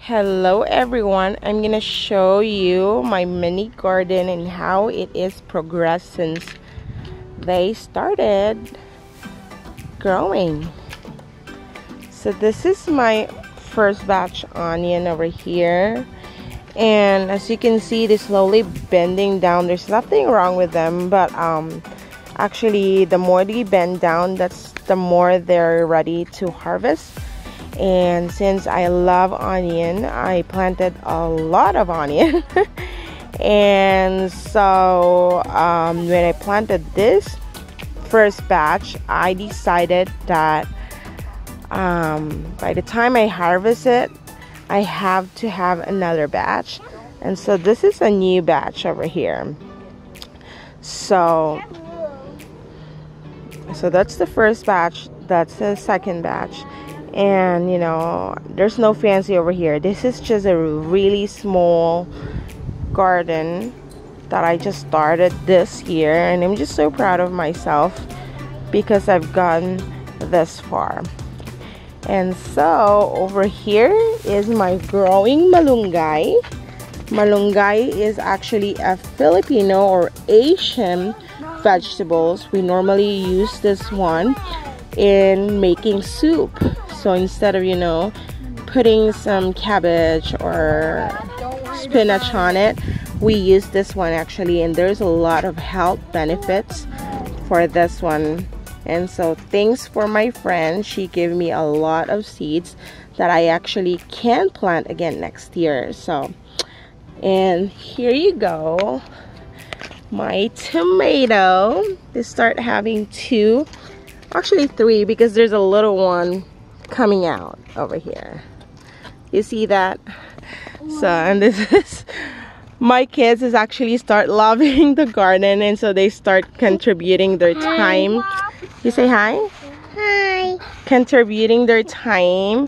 Hello everyone, I'm gonna show you my mini garden and how it is progressed since they started growing. So this is my first batch onion over here, and as you can see, they're slowly bending down. There's nothing wrong with them, but actually the more they bend down, that's the more they're ready to harvest. And since I love onion, I planted a lot of onion. And so when I planted this first batch, I decided that by the time I harvest it, I have to have another batch. And so this is a new batch over here. So that's the first batch, that's the second batch. And you know, there's no fancy over here. This is just a really small garden that I just started this year, and I'm just so proud of myself because I've gotten this far. And so over here is my growing malunggay. Malunggay is actually a Filipino or Asian vegetables. We normally use this one in making soup. So instead of, you know, putting some cabbage or spinach on it, we use this one actually, and there's a lot of health benefits for this one. And so thanks for my friend, she gave me a lot of seeds that I actually can plant again next year. So, and here you go, my tomato. They start having two, actually three, because there's a little one coming out over here. You see that? So, and this is my kids is actually start loving the garden, and so they start contributing their time. You say hi? Hi. Contributing their time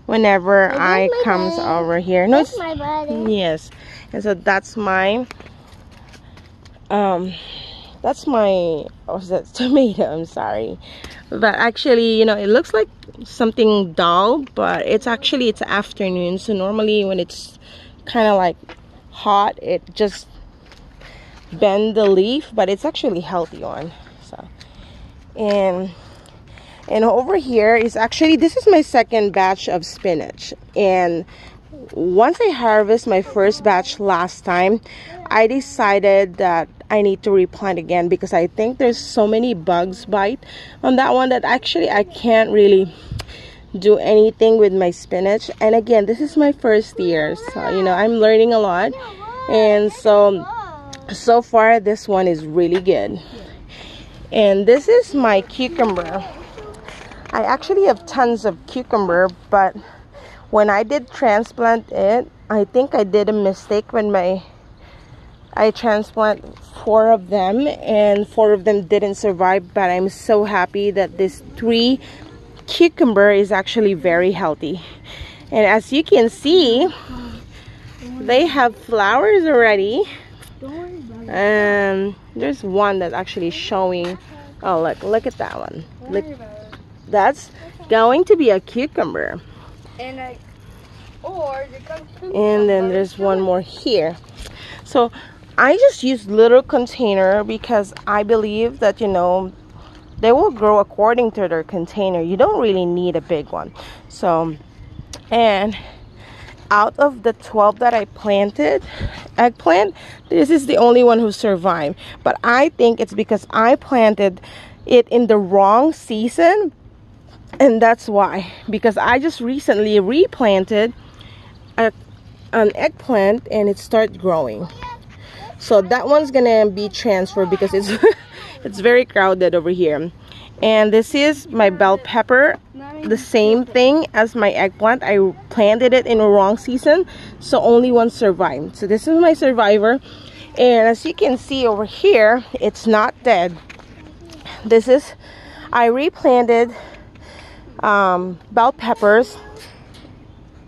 whenever I comes over here. No, it's my body. Yes. And so that's my tomato, I'm sorry. But actually, you know, it looks like something dull, but it's afternoon. So normally when it's kind of like hot, it just bend the leaf, but it's actually healthy one. So and over here is actually, this is my second batch of spinach. And once I harvest my first batch last time, I decided that I need to replant again because I think there's so many bugs bite on that one that actually I can't really do anything with my spinach. And again, this is my first year, so you know, I'm learning a lot. And so far this one is really good. And this is my cucumber. I actually have tons of cucumber, but when I did transplant it, I think I did a mistake when I transplant 4 of them, and 4 of them didn't survive. But I'm so happy that this 3 cucumber is actually very healthy. And as you can see, they have flowers already. And there's one that's actually showing. Oh, look at that one. Look, that's going to be a cucumber. And then there's one more here. So I just use little container because I believe that, you know, they will grow according to their container. You don't really need a big one. So, and out of the 12 that I planted eggplant, this is the only one who survived. But I think it's because I planted it in the wrong season, and that's why. Because I just recently replanted an eggplant and it started growing. So that one's gonna be transferred because it's it's very crowded over here. And this is my bell pepper, the same thing as my eggplant. I planted it in the wrong season, so only one survived. So this is my survivor. And as you can see over here, it's not dead. This is, I replanted bell peppers,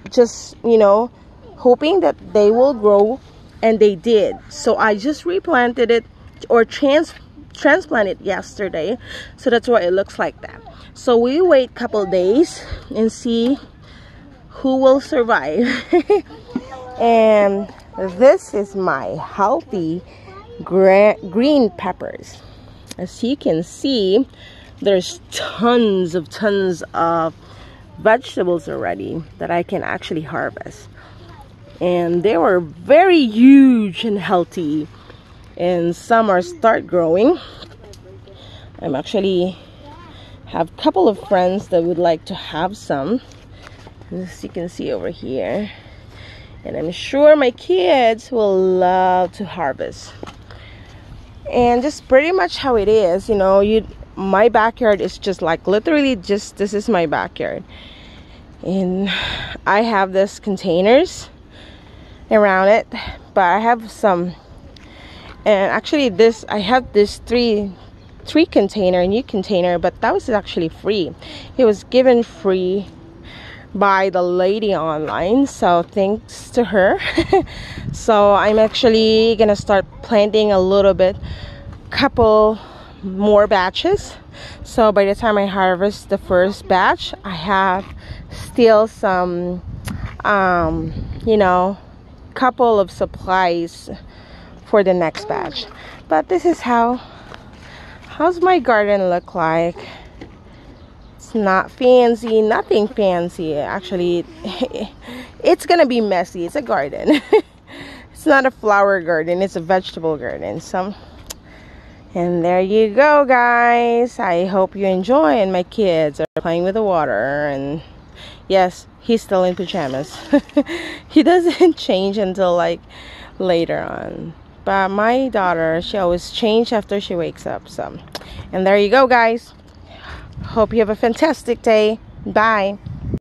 just, you know, hoping that they will grow, and they did. So I just replanted it or transplanted yesterday, so that's why it looks like that. So we wait a couple days and see who will survive. And this is my healthy green peppers. As you can see, there's tons of vegetables already that I can actually harvest, and they were very huge and healthy, and some are start growing. I'm actually have a couple of friends that would like to have some, as you can see over here, and I'm sure my kids will love to harvest. And just pretty much how it is, you know, my backyard is just like literally just, this is my backyard, and I have this containers around it, but I have some, and actually this, I have this three container, new container, but that was actually free. It was given free by the lady online, so thanks to her. So I'm actually gonna start planting a little bit, couple more batches, so by the time I harvest the first batch, I have still some you know, couple of supplies for the next batch. But this is how's my garden look like. It's not fancy, nothing fancy. Actually, it's gonna be messy. It's a garden. It's not a flower garden, it's a vegetable garden. So, and there you go, guys. I hope you enjoy, and my kids are playing with the water, and yes, he's still in pajamas. He doesn't change until like later on, but my daughter, she always changes after she wakes up. So, and there you go, guys. Hope you have a fantastic day. Bye.